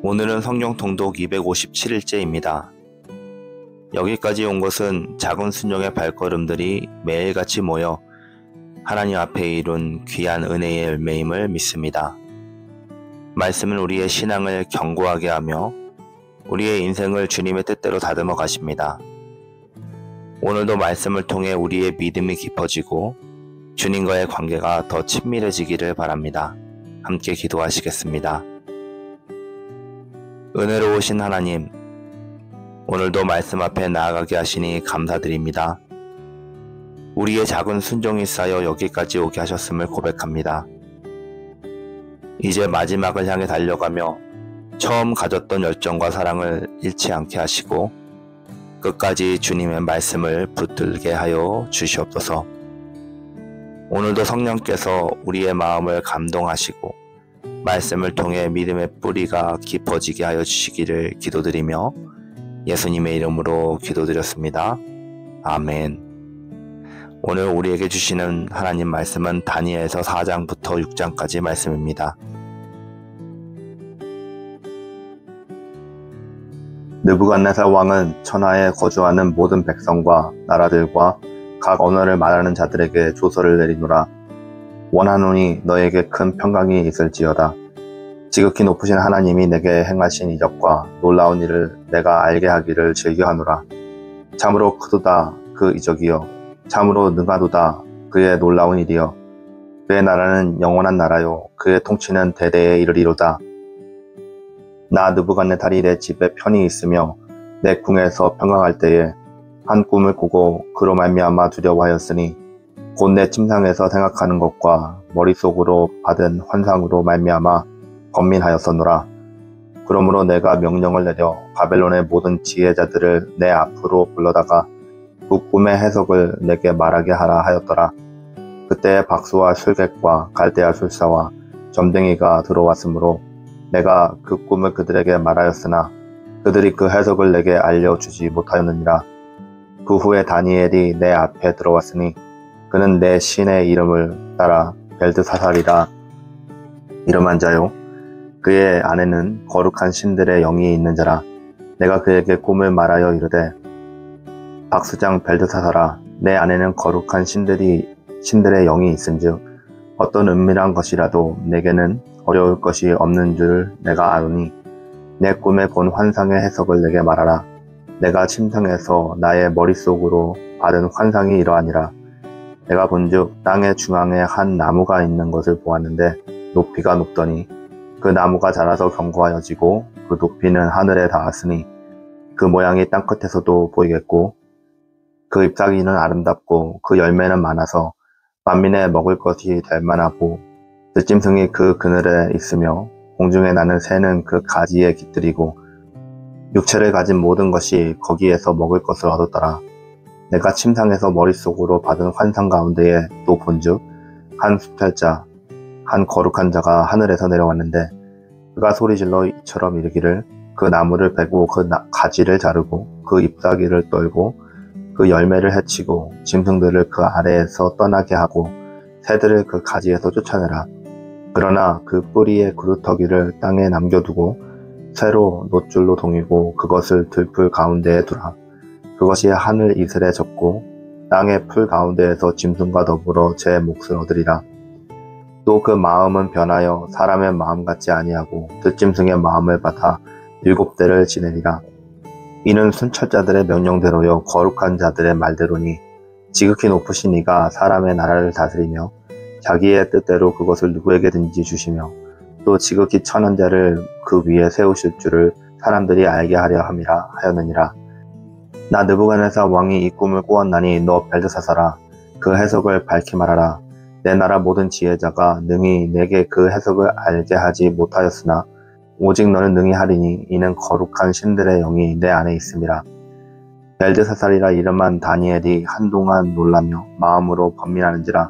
오늘은 성경 통독 257일째입니다. 여기까지 온 것은 작은 순종의 발걸음들이 매일같이 모여 하나님 앞에 이룬 귀한 은혜의 열매임을 믿습니다. 말씀은 우리의 신앙을 견고하게 하며 우리의 인생을 주님의 뜻대로 다듬어 가십니다. 오늘도 말씀을 통해 우리의 믿음이 깊어지고 주님과의 관계가 더 친밀해지기를 바랍니다. 함께 기도하시겠습니다. 은혜로우신 하나님, 오늘도 말씀 앞에 나아가게 하시니 감사드립니다. 우리의 작은 순종이 쌓여 여기까지 오게 하셨음을 고백합니다. 이제 마지막을 향해 달려가며 처음 가졌던 열정과 사랑을 잃지 않게 하시고 끝까지 주님의 말씀을 붙들게 하여 주시옵소서. 오늘도 성령께서 우리의 마음을 감동하시고 말씀을 통해 믿음의 뿌리가 깊어지게 하여 주시기를 기도드리며 예수님의 이름으로 기도드렸습니다. 아멘. 오늘 우리에게 주시는 하나님 말씀은 다니엘서 4장부터 6장까지 말씀입니다. 느부갓네살 왕은 천하에 거주하는 모든 백성과 나라들과 각 언어를 말하는 자들에게 조서를 내리노라. 원하노니 너에게 큰 평강이 있을지어다. 지극히 높으신 하나님이 내게 행하신 이적과 놀라운 일을 내가 알게 하기를 즐겨하노라. 참으로 크도다 그 이적이여, 참으로 능하도다 그의 놀라운 일이여. 그의 나라는 영원한 나라요, 그의 통치는 대대에 이르리로다. 나 느부갓네살이 내 집에 편히 있으며 내 궁에서 평강할 때에 한 꿈을 꾸고 그로 말미암아 두려워하였으니 곧 내 침상에서 생각하는 것과 머릿속으로 받은 환상으로 말미암아 번민하였었노라. 그러므로 내가 명령을 내려 바벨론의 모든 지혜자들을 내 앞으로 불러다가 그 꿈의 해석을 내게 말하게 하라 하였더라. 그때 박수와 술객과 갈대아 술사와 점쟁이가 들어왔으므로 내가 그 꿈을 그들에게 말하였으나 그들이 그 해석을 내게 알려주지 못하였느니라. 그 후에 다니엘이 내 앞에 들어왔으니 그는 내 신의 이름을 따라 벨드사살이라 이름한 자요, 그의 안에는 거룩한 신들의 영이 있는 자라. 내가 그에게 꿈을 말하여 이르되, 박수장 벨드사살아, 내 안에는 거룩한 신들의 영이 있은즉 어떤 은밀한 것이라도 내게는 어려울 것이 없는 줄 내가 아노니 내 꿈에 본 환상의 해석을 내게 말하라. 내가 침상에서 나의 머릿속으로 받은 환상이 이러하니라. 내가 본즉 땅의 중앙에 한 나무가 있는 것을 보았는데 높이가 높더니 그 나무가 자라서 견고하여지고 그 높이는 하늘에 닿았으니 그 모양이 땅끝에서도 보이겠고 그 잎사귀는 아름답고 그 열매는 많아서 만민에 먹을 것이 될 만하고 들짐승이 그 그늘에 있으며 공중에 나는 새는 그 가지에 깃들이고 육체를 가진 모든 것이 거기에서 먹을 것을 얻었더라. 내가 침상에서 머릿속으로 받은 환상 가운데에 또 본즉 한 수탈자, 한 거룩한 자가 하늘에서 내려왔는데 그가 소리질러 이처럼 이르기를, 그 나무를 베고 그 가지를 자르고 그 잎사귀를 떨고 그 열매를 해치고 짐승들을 그 아래에서 떠나게 하고 새들을 그 가지에서 쫓아내라. 그러나 그 뿌리의 그루터기를 땅에 남겨두고 새로 놋줄로 동이고 그것을 들풀 가운데에 두라. 그것이 하늘 이슬에 젖고 땅의 풀 가운데에서 짐승과 더불어 제 몫을 얻으리라. 또 그 마음은 변하여 사람의 마음 같지 아니하고 들짐승의 마음을 받아 7대를 지내리라. 이는 순찰자들의 명령대로요 거룩한 자들의 말대로니 지극히 높으신 이가 사람의 나라를 다스리며 자기의 뜻대로 그것을 누구에게든지 주시며 또 지극히 천한 자를 그 위에 세우실 줄을 사람들이 알게 하려 함이라 하였느니라. 나 느부갓네살 왕이 이 꿈을 꾸었나니 너 벨드사살아, 그 해석을 밝히 말하라. 내 나라 모든 지혜자가 능히 내게 그 해석을 알게 하지 못하였으나 오직 너는 능히 하리니 이는 거룩한 신들의 영이 내 안에 있음이라. 벨드사살이라 이름한 다니엘이 한동안 놀라며 마음으로 번민하는지라.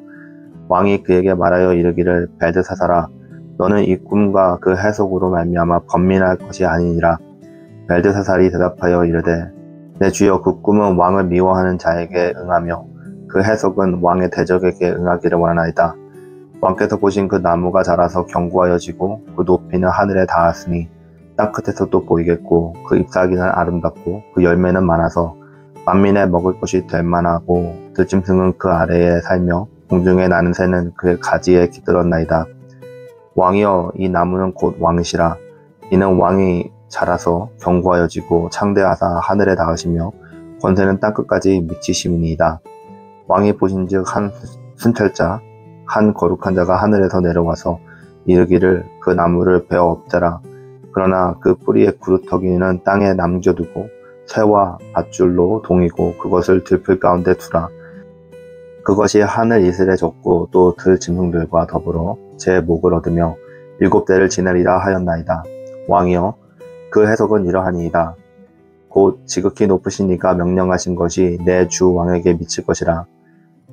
왕이 그에게 말하여 이르기를, 벨드사살아, 너는 이 꿈과 그 해석으로 말미암아 번민할 것이 아니니라. 벨드사살이 대답하여 이르되, 내 주여, 그 꿈은 왕을 미워하는 자에게 응하며 그 해석은 왕의 대적에게 응하기를 원하나이다. 왕께서 보신 그 나무가 자라서 견고하여지고 그 높이는 하늘에 닿았으니 땅끝에서도 보이겠고 그 잎사귀는 아름답고 그 열매는 많아서 만민의 먹을 것이 될 만하고 들짐승은 그 아래에 살며 공중에 나는 새는 그 가지에 깃들었나이다. 왕이여 이 나무는 곧 왕이시라. 이는 왕이 자라서 견고하여지고 창대하사 하늘에 닿으시며 권세는 땅끝까지 미치심이니이다. 왕이 보신즉 한 순찰자 한 거룩한 자가 하늘에서 내려와서 이르기를 그 나무를 베어 엎자라. 그러나 그 뿌리의 구루터기는 땅에 남겨두고 새와 밧줄로 동이고 그것을 들풀 가운데 두라. 그것이 하늘 이슬에 젖고 또 들짐승들과 더불어 제 목을 얻으며 7대를 지내리라 하였나이다. 왕이여 그 해석은 이러하니이다. 곧 지극히 높으신 이가 명령하신 것이 내 주 왕에게 미칠 것이라.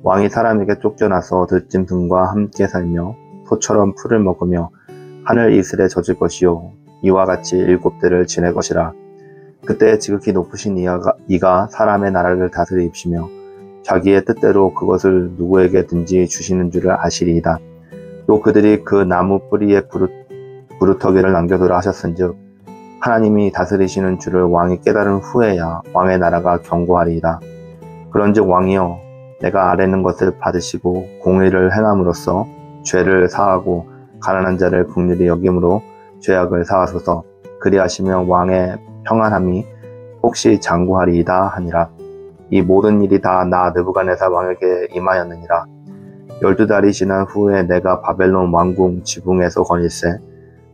왕이 사람에게 쫓겨나서 들짐승과 함께 살며 소처럼 풀을 먹으며 하늘 이슬에 젖을 것이요 이와 같이 7대를 지낼 것이라. 그때 지극히 높으신 이가 사람의 나라를 다스리시며 자기의 뜻대로 그것을 누구에게든지 주시는 줄을 아시리이다. 또 그들이 그 나무 뿌리에 구루터기를 남겨두라 하셨은즉 하나님이 다스리시는 줄을 왕이 깨달은 후에야 왕의 나라가 견고하리이다. 그런즉 왕이여 내가 아뢰는 것을 받으시고 공의를 행함으로써 죄를 사하고 가난한 자를 긍휼히 여김으로 죄악을 사하소서. 그리하시면 왕의 평안함이 혹시 장구하리이다 하니라. 이 모든 일이 다 나 느부갓네살 왕에게 임하였느니라. 12달이 지난 후에 내가 바벨론 왕궁 지붕에서 거닐세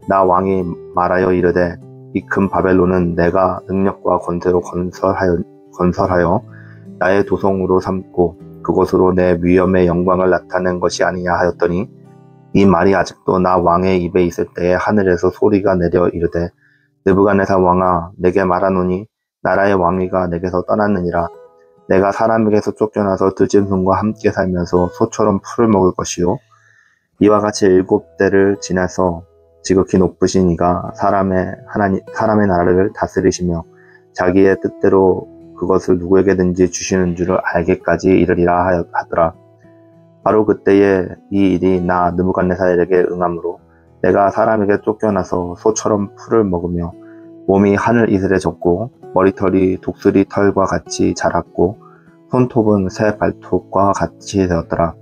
나 왕이 말하여 이르되 이 큰 바벨론은 내가 능력과 권세로 건설하여 나의 도성으로 삼고 그곳으로 내 위엄의 영광을 나타낸 것이 아니냐 하였더니 이 말이 아직도 나 왕의 입에 있을 때에 하늘에서 소리가 내려 이르되 느부갓네살 왕아 내게 말하노니 나라의 왕위가 내게서 떠났느니라. 내가 사람에게서 쫓겨나서 들짐승과 함께 살면서 소처럼 풀을 먹을 것이요 이와 같이 7대를 지나서 지극히 높으신 이가 사람의 나라를 다스리시며 자기의 뜻대로 그것을 누구에게든지 주시는 줄을 알기까지 이르리라 하더라. 바로 그때에 이 일이 나 느부갓네살에게 응함으로 내가 사람에게 쫓겨나서 소처럼 풀을 먹으며 몸이 하늘 이슬에 젖고 머리털이 독수리 털과 같이 자랐고 손톱은 새 발톱과 같이 되었더라.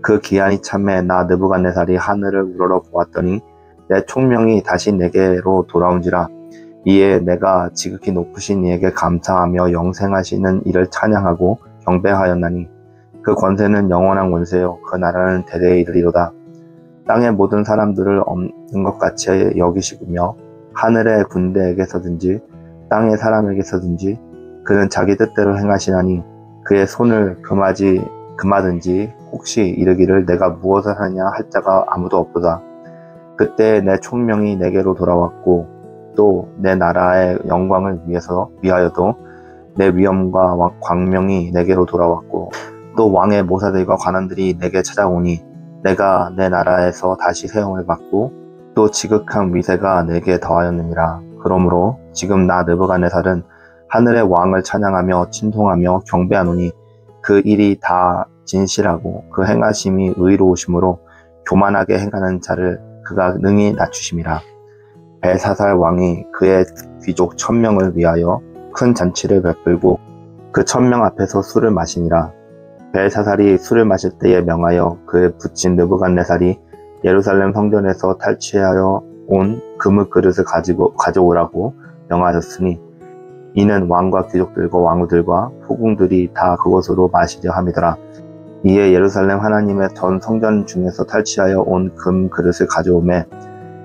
그 기한이 참에 나 느부갓네살이 하늘을 우러러 보았더니 내 총명이 다시 내게로 돌아온지라. 이에 내가 지극히 높으신 이에게 감사하며 영생하시는 이를 찬양하고 경배하였나니 그 권세는 영원한 권세요 그 나라는 대대에 이르리로다. 땅의 모든 사람들을 없는 것 같이 여기시며 하늘의 군대에게서든지 땅의 사람에게서든지 그는 자기 뜻대로 행하시나니 그의 손을 금하든지 혹시 이르기를 내가 무엇을 하냐 할 자가 아무도 없도다. 그때 내 총명이 내게로 돌아왔고 또 내 나라의 영광을 위하여도 내 위엄과 광명이 내게로 돌아왔고 또 왕의 모사들과 관원들이 내게 찾아오니 내가 내 나라에서 다시 세움을 받고 또 지극한 위세가 내게 더하였느니라. 그러므로 지금 나 느부갓네살은 하늘의 왕을 찬양하며 친송하며 경배하노니 그 일이 다 진실하고 그 행하심이 의로우심으로 교만하게 행하는 자를 그가 능히 낮추심이라. 벨사살 왕이 그의 귀족 1000명을 위하여 큰 잔치를 베풀고 그 1000명 앞에서 술을 마시니라. 벨사살이 술을 마실 때에 명하여 그의 부친 느부갓네살이 예루살렘 성전에서 탈취하여 온 금의 그릇을 가져오라고 명하셨으니 이는 왕과 귀족들과 왕후들과 후궁들이 다 그것으로 마시려 함이더라. 이에 예루살렘 하나님의 전 성전 중에서 탈취하여 온 금 그릇을 가져오매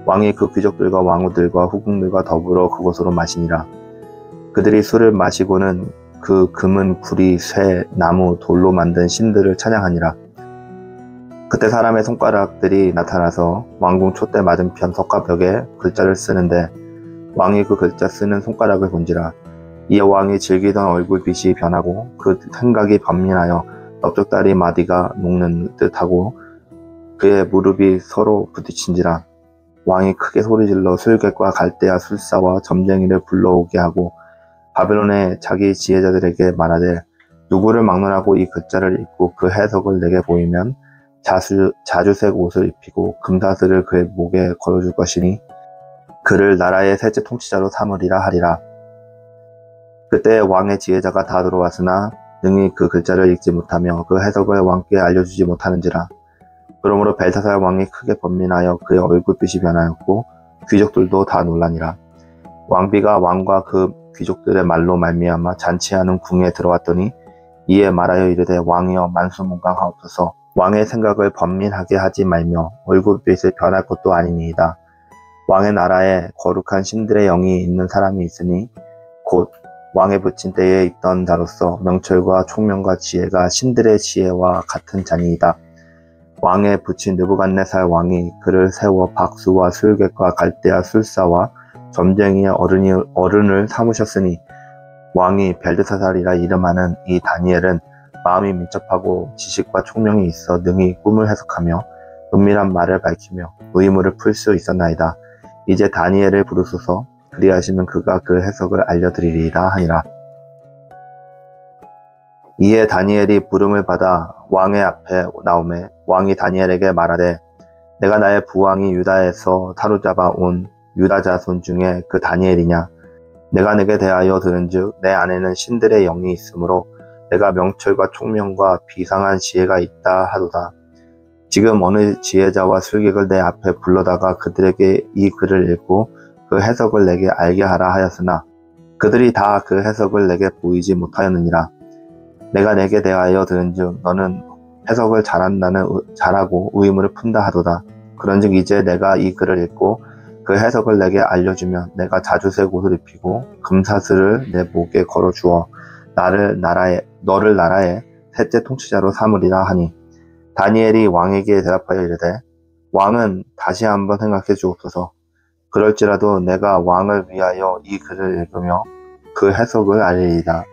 왕이 그 귀족들과 왕후들과 후궁들과 더불어 그것으로 마시니라. 그들이 술을 마시고는 그 금은 구리, 쇠, 나무, 돌로 만든 신들을 찬양하니라. 그때 사람의 손가락들이 나타나서 왕궁 촛대 맞은편 석가벽에 글자를 쓰는데 왕이 그 글자 쓰는 손가락을 본지라. 이에 왕이 즐기던 얼굴빛이 변하고 그 생각이 변민하여 넓적다리 마디가 녹는 듯하고 그의 무릎이 서로 부딪힌지라. 왕이 크게 소리질러 술객과 갈대아 술사와 점쟁이를 불러오게 하고 바벨론의 자기 지혜자들에게 말하되 누구를 막론하고 이 글자를 읽고 그 해석을 내게 보이면 자주색 옷을 입히고 금사슬을 그의 목에 걸어줄 것이니 그를 나라의 셋째 통치자로 삼으리라 하리라. 그때 왕의 지혜자가 다 들어왔으나 능히 그 글자를 읽지 못하며 그 해석을 왕께 알려주지 못하는지라. 그러므로 벨사살 왕이 크게 번민하여 그의 얼굴빛이 변하였고 귀족들도 다 놀라니라. 왕비가 왕과 그 귀족들의 말로 말미암아 잔치하는 궁에 들어왔더니 이에 말하여 이르되 왕이여 만수문강하옵소서. 왕의 생각을 번민하게 하지 말며 얼굴빛을 변할 것도 아니니이다. 왕의 나라에 거룩한 신들의 영이 있는 사람이 있으니 곧 왕의 붙인 때에 있던 자로서 명철과 총명과 지혜가 신들의 지혜와 같은 자니이다. 왕의 붙인 느부갓네살 왕이 그를 세워 박수와 술객과 갈대아 술사와 점쟁이의 어른을 삼으셨으니 왕이 벨드사살이라 이름하는 이 다니엘은 마음이 민첩하고 지식과 총명이 있어 능히 꿈을 해석하며 은밀한 말을 밝히며 의문을 풀 수 있었나이다. 이제 다니엘을 부르소서. 그리하시면 그가 그 해석을 알려드리리이다 하니라. 이에 다니엘이 부름을 받아 왕의 앞에 나오매 왕이 다니엘에게 말하되 내가 나의 부왕이 유다에서 사로잡아 온 유다 자손 중에 그 다니엘이냐. 내가 내게 대하여 들은즉 내 안에는 신들의 영이 있으므로 내가 명철과 총명과 비상한 지혜가 있다 하도다. 지금 어느 지혜자와 술객을 내 앞에 불러다가 그들에게 이 글을 읽고 그 해석을 내게 알게 하라 하였으나 그들이 다 그 해석을 내게 보이지 못하였느니라. 내가 내게 대하여 들은즉 너는 해석을 잘하고 의문을 푼다 하도다. 그런즉 이제 내가 이 글을 읽고 그 해석을 내게 알려주면 내가 자주색 옷을 입히고 금사슬을 내 목에 걸어주어 너를 나라의 셋째 통치자로 삼으리라 하니 다니엘이 왕에게 대답하여 이르되 왕은 다시 한번 생각해 주옵소서. 그럴지라도 내가 왕을 위하여 이 글을 읽으며 그 해석을 알리리이다.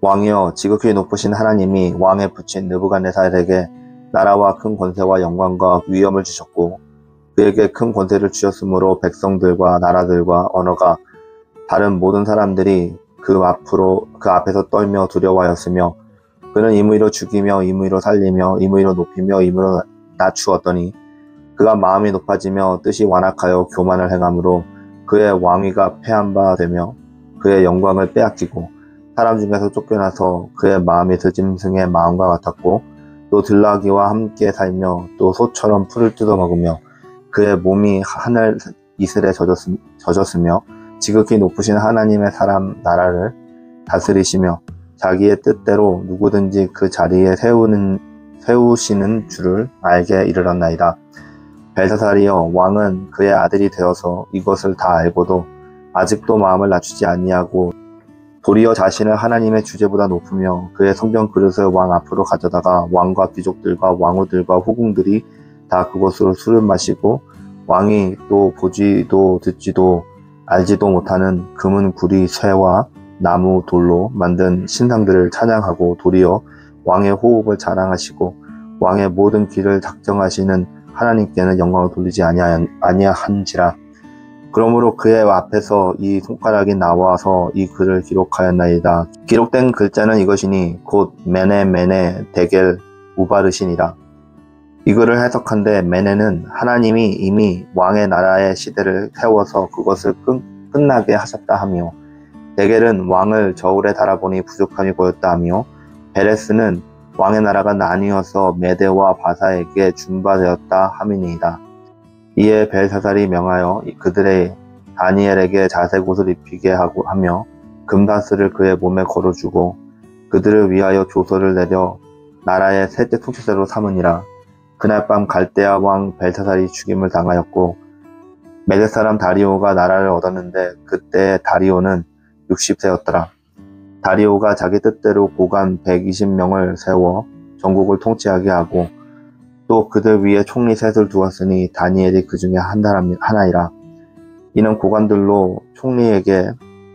왕이여 지극히 높으신 하나님이 왕에 붙인 느부갓네살에게 나라와 큰 권세와 영광과 위엄을 주셨고 그에게 큰 권세를 주셨으므로 백성들과 나라들과 언어가 다른 모든 사람들이 그 앞에서 떨며 두려워하였으며 그는 임의로 죽이며 임의로 살리며 임의로 높이며 임의로 낮추었더니 그가 마음이 높아지며 뜻이 완악하여 교만을 행함으로 그의 왕위가 패한 바 되며 그의 영광을 빼앗기고 사람 중에서 쫓겨나서 그의 마음이 드짐승의 마음과 같았고 또 들나귀와 함께 살며 또 소처럼 풀을 뜯어먹으며 그의 몸이 하늘 이슬에 젖었으며 지극히 높으신 하나님의 사람 나라를 다스리시며 자기의 뜻대로 누구든지 그 자리에 세우시는 줄을 알게 이르렀나이다. 벨사살이여 왕은 그의 아들이 되어서 이것을 다 알고도 아직도 마음을 낮추지 아니하고 도리어 자신을 하나님의 주제보다 높으며 그의 성전 그릇을 왕 앞으로 가져다가 왕과 귀족들과 왕후들과 후궁들이 다 그것으로 술을 마시고 왕이 또 보지도 듣지도 알지도 못하는 금은 구리 쇠와 나무 돌로 만든 신상들을 찬양하고 도리어 왕의 호흡을 자랑하시고 왕의 모든 길을 작정하시는 하나님께는 영광을 돌리지 아니한지라. 그러므로 그의 앞에서 이 손가락이 나와서 이 글을 기록하였나이다. 기록된 글자는 이것이니 곧 메네 데겔 우바르신이라. 이 글을 해석한데 메네는 하나님이 이미 왕의 나라의 시대를 세워서 그것을 끝나게 하셨다 하며 데겔은 왕을 저울에 달아보니 부족함이 보였다 하며 베레스는 왕의 나라가 나뉘어서 메대와 바사에게 준바되었다 함이니이다. 이에 벨사살이 명하여 그들의 다니엘에게 자색 옷을 입히게 하며 금사슬을 그의 몸에 걸어주고 그들을 위하여 조서를 내려 나라의 셋째 통치자로 삼으니라. 그날 밤 갈대아 왕 벨사살이 죽임을 당하였고 메대 사람 다리오가 나라를 얻었는데 그때 다리오는 60세였더라. 다리오가 자기 뜻대로 고관 120명을 세워 전국을 통치하게 하고 또 그들 위에 총리 셋을 두었으니 다니엘이 그 중에 하나이라. 이는 고관들로 총리에게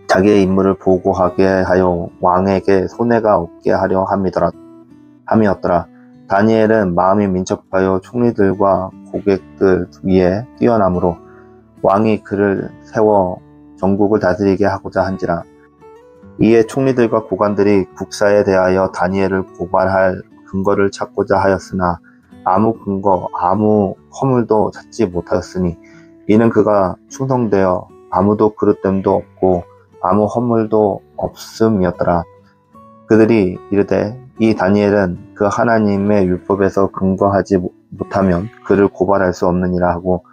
자기의 임무를 보고하게 하여 왕에게 손해가 없게 하려 함이었더라. 다니엘은 마음이 민첩하여 총리들과 고객들 위에 뛰어나므로 왕이 그를 세워 전국을 다스리게 하고자 한지라. 이에 총리들과 고관들이 국사에 대하여 다니엘을 고발할 근거를 찾고자 하였으나 아무 근거, 아무 허물도 찾지 못하였으니 이는 그가 충성되어 아무도 그릇됨도 없고 아무 허물도 없음이었더라. 그들이 이르되 이 다니엘은 그 하나님의 율법에서 근거하지 못하면 그를 고발할 수 없느니라 하고,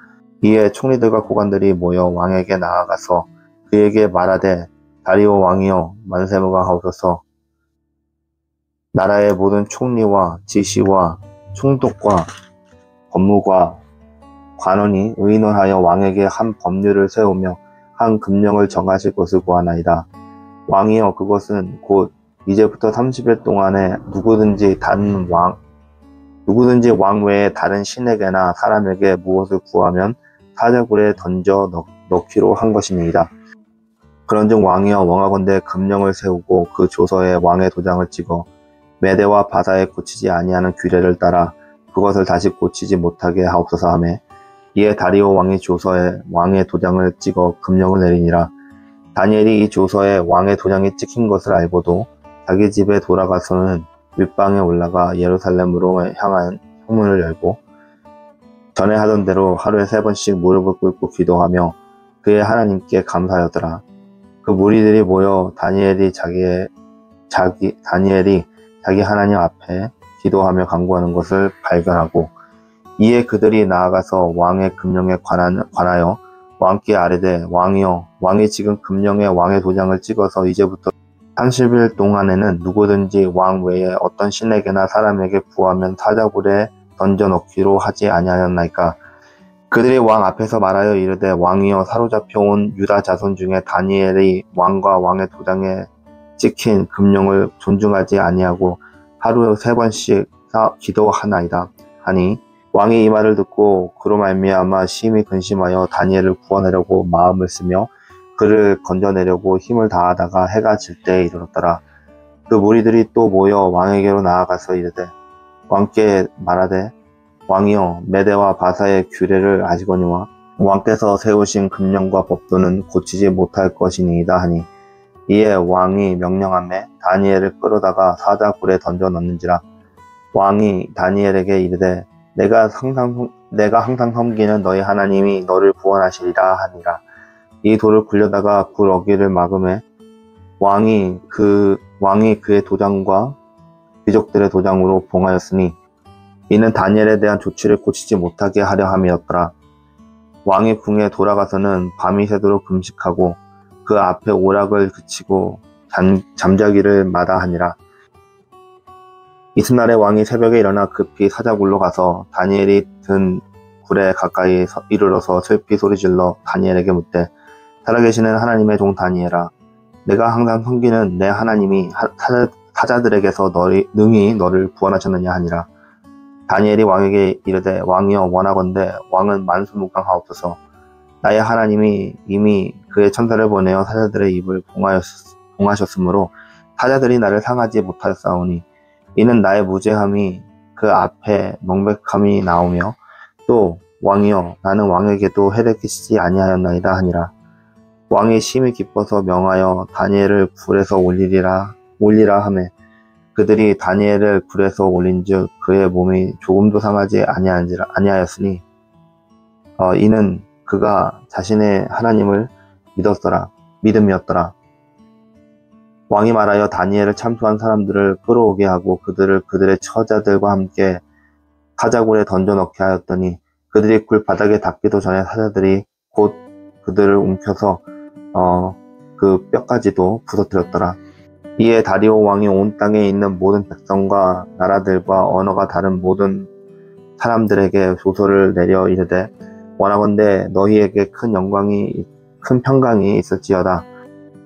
이에 총리들과 고관들이 모여 왕에게 나아가서 그에게 말하되, 다리오 왕이여 만세무강하옵소서. 나라의 모든 총리와 지시와 총독과 법무과 관원이 의논하여 왕에게 한 법률을 세우며 한 금령을 정하실 것을 구하나이다. 왕이여, 그것은 곧 이제부터 30일 동안에 누구든지 왕 외에 다른 신에게나 사람에게 무엇을 구하면 사자굴에 던져 넣기로 한 것이니이다. 그런즉 왕이여, 원하건대 금령을 세우고 그 조서에 왕의 도장을 찍어 메대와 바사에 고치지 아니하는 규례를 따라 그것을 다시 고치지 못하게 하옵소서 하매, 이에 다리오 왕이 조서에 왕의 도장을 찍어 금령을 내리니라. 다니엘이 이 조서에 왕의 도장이 찍힌 것을 알고도 자기 집에 돌아가서는 윗방에 올라가 예루살렘으로 향한 형문을 열고 전에 하던 대로 하루에 3번씩 무릎을 꿇고 기도하며 그의 하나님께 감사하였더라. 그 무리들이 모여 다니엘이 자기 하나님 앞에 기도하며 간구하는 것을 발견하고, 이에 그들이 나아가서 왕의 금령에 관하여 왕께 아뢰되, 왕이여, 왕이 지금 금령에 왕의 도장을 찍어서 이제부터 30일 동안에는 누구든지 왕 외에 어떤 신에게나 사람에게 구하면 사자굴에 던져 넣기로 하지 아니하였나이까? 그들이 왕 앞에서 말하여 이르되, 왕이여, 사로잡혀 온 유다 자손 중에 다니엘이 왕과 왕의 도장에 찍힌 금령을 존중하지 아니하고 하루 3번씩 기도하나이다 하니, 왕이 이 말을 듣고 그로 말미암아 심히 근심하여 다니엘을 구원하려고 마음을 쓰며 그를 건져내려고 힘을 다하다가 해가 질 때에 이르렀더라. 그 무리들이 또 모여 왕에게로 나아가서 이르되, 왕께 말하되, 왕이여, 메대와 바사의 규례를 아시거니와 왕께서 세우신 금령과 법도는 고치지 못할 것이니이다 하니, 이에 왕이 명령하매 다니엘을 끌어다가 사자굴에 던져 넣는지라. 왕이 다니엘에게 이르되, 내가 항상 섬기는 너희 하나님이 너를 구원하시리라 하니라. 이 돌을 굴려다가 굴 어귀를 막음에 왕이 그의 도장과 귀족들의 도장으로 봉하였으니, 이는 다니엘에 대한 조치를 고치지 못하게 하려 함이었더라. 왕이 궁에 돌아가서는 밤이 새도록 금식하고 그 앞에 오락을 그치고 잠자기를 마다하니라. 이튿날에 왕이 새벽에 일어나 급히 사자굴로 가서 다니엘이 든 굴에 가까이 이르러서 슬피 소리질러 다니엘에게 묻되, 살아계시는 하나님의 종 다니엘아, 내가 항상 섬기는 내 하나님이 사자들에게서 능히 너를 구원하셨느냐 하니라. 다니엘이 왕에게 이르되, 왕이여, 원하건대 왕은 만수무강하옵소서. 나의 하나님이 이미 그의 천사를 보내어 사자들의 입을 봉하셨으므로 사자들이 나를 상하지 못하였사오니, 이는 나의 무죄함이 그 앞에 명백함이 나오며, 또 왕이여, 나는 왕에게도 해를 끼치지 아니하였나이다 하니라. 왕이 심히 기뻐서 명하여 다니엘을 굴에서 올리라 하매, 그들이 다니엘을 굴에서 올린즉 그의 몸이 조금도 상하지 아니하였으니, 이는 그가 자신의 하나님을 믿음이었더라. 왕이 말하여 다니엘을 참수한 사람들을 끌어오게 하고 그들을 그들의 처자들과 함께 사자굴에 던져 넣게 하였더니, 그들이 굴 바닥에 닿기도 전에 사자들이 곧 그들을 움켜서 그 뼈까지도 부서뜨렸더라. 이에 다리오 왕이 온 땅에 있는 모든 백성과 나라들과 언어가 다른 모든 사람들에게 조서를 내려 이르되, 원하건대 너희에게 큰 평강이 있을지어다.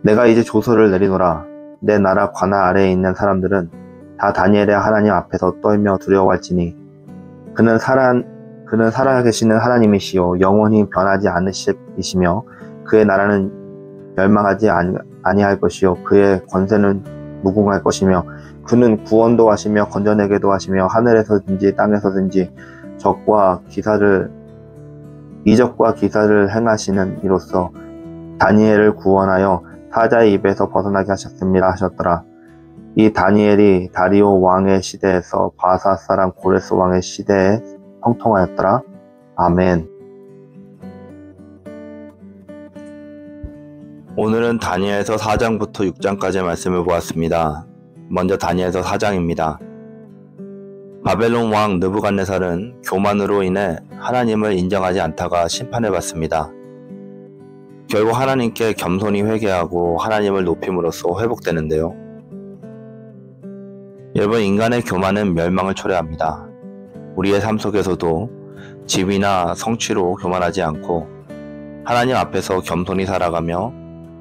내가 이제 조서를 내리노라. 내 나라 관할 아래에 있는 사람들은 다 다니엘의 하나님 앞에서 떨며 두려워할지니, 그는 살아계시는 하나님이시요 영원히 변하지 않으시며 그의 나라는 멸망하지 아니할 것이요 그의 권세는 무궁할 것이며, 그는 구원도 하시며 건져내게도 하시며 하늘에서든지 땅에서든지 이적과 기사를 행하시는 이로써 다니엘을 구원하여 사자의 입에서 벗어나게 하셨습니다 하셨더라. 이 다니엘이 다리오 왕의 시대에서 바사 사람 고레스 왕의 시대에 형통하였더라. 아멘. 오늘은 다니엘서 4장부터 6장까지의 말씀을 보았습니다. 먼저 다니엘서 4장입니다. 바벨론 왕 느부갓네살은 교만으로 인해 하나님을 인정하지 않다가 심판을 받습니다. 결국 하나님께 겸손히 회개하고 하나님을 높임으로써 회복되는데요. 여러분, 인간의 교만은 멸망을 초래합니다. 우리의 삶 속에서도 집이나 성취로 교만하지 않고 하나님 앞에서 겸손히 살아가며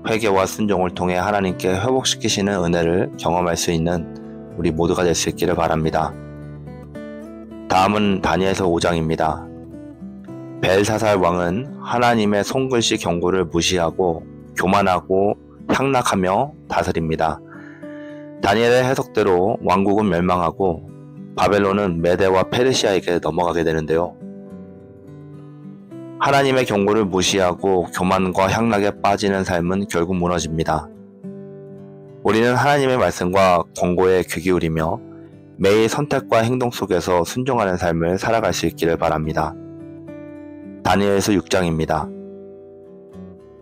회개와 순종을 통해 하나님께 회복시키시는 은혜를 경험할 수 있는 우리 모두가 될 수 있기를 바랍니다. 다음은 다니엘서 5장입니다. 벨사살 왕은 하나님의 손글씨 경고를 무시하고 교만하고 향락하며 다스립니다. 다니엘의 해석대로 왕국은 멸망하고 바벨론은 메대와 페르시아에게 넘어가게 되는데요. 하나님의 경고를 무시하고 교만과 향락에 빠지는 삶은 결국 무너집니다. 우리는 하나님의 말씀과 권고에 귀 기울이며 매일 선택과 행동 속에서 순종하는 삶을 살아갈 수 있기를 바랍니다. 다니엘서 6장입니다.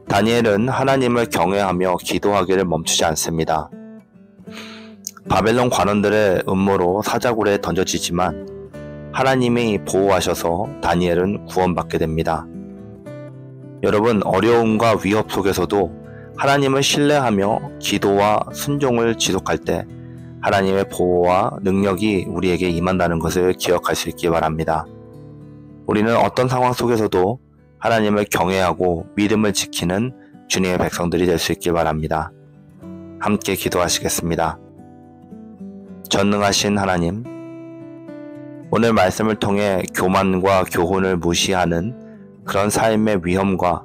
다니엘은 하나님을 경외하며 기도하기를 멈추지 않습니다. 바벨론 관원들의 음모로 사자굴에 던져지지만 하나님이 보호하셔서 다니엘은 구원받게 됩니다. 여러분, 어려움과 위협 속에서도 하나님을 신뢰하며 기도와 순종을 지속할 때 하나님의 보호와 능력이 우리에게 임한다는 것을 기억할 수 있기 바랍니다. 우리는 어떤 상황 속에서도 하나님을 경외하고 믿음을 지키는 주님의 백성들이 될 수 있기 바랍니다. 함께 기도하시겠습니다. 전능하신 하나님, 오늘 말씀을 통해 교만과 교훈을 무시하는 그런 삶의 위험과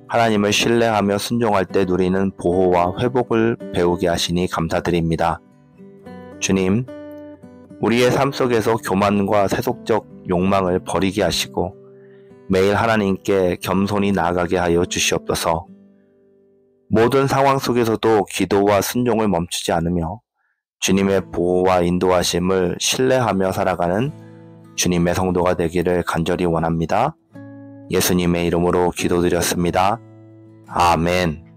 하나님을 신뢰하며 순종할 때 누리는 보호와 회복을 배우게 하시니 감사드립니다. 주님, 우리의 삶 속에서 교만과 세속적 욕망을 버리게 하시고 매일 하나님께 겸손히 나아가게 하여 주시옵소서. 모든 상황 속에서도 기도와 순종을 멈추지 않으며 주님의 보호와 인도하심을 신뢰하며 살아가는 주님의 성도가 되기를 간절히 원합니다. 예수님의 이름으로 기도드렸습니다. 아멘.